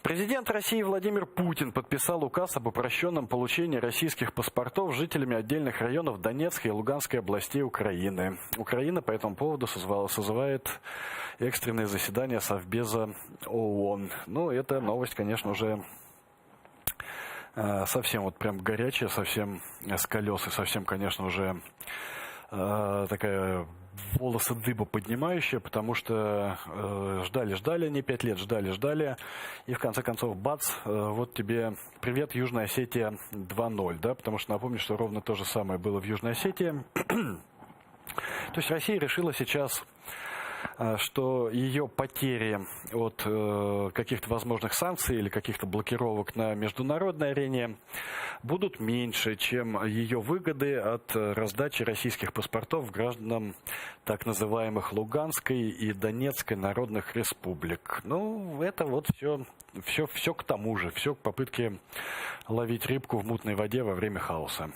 Президент России Владимир Путин подписал указ об упрощенном получении российских паспортов жителями отдельных районов Донецкой и Луганской областей Украины. Украина по этому поводу созывает экстренное заседание Совбеза ООН. Ну, эта новость, конечно, уже совсем вот прям горячая, совсем с колес и совсем, конечно, уже такая волосы дыбу поднимающая, потому что ждали, не 5 лет ждали, и в конце концов, бац, вот тебе привет, Южная Осетия 2.0, да, потому что напомню, что ровно то же самое было в Южной Осетии. То есть Россия решила сейчас, что ее потери от каких-то возможных санкций или каких-то блокировок на международной арене будут меньше, чем ее выгоды от раздачи российских паспортов гражданам так называемых Луганской и Донецкой народных республик. Ну, это вот все к тому же, все к попытке ловить рыбку в мутной воде во время хаоса.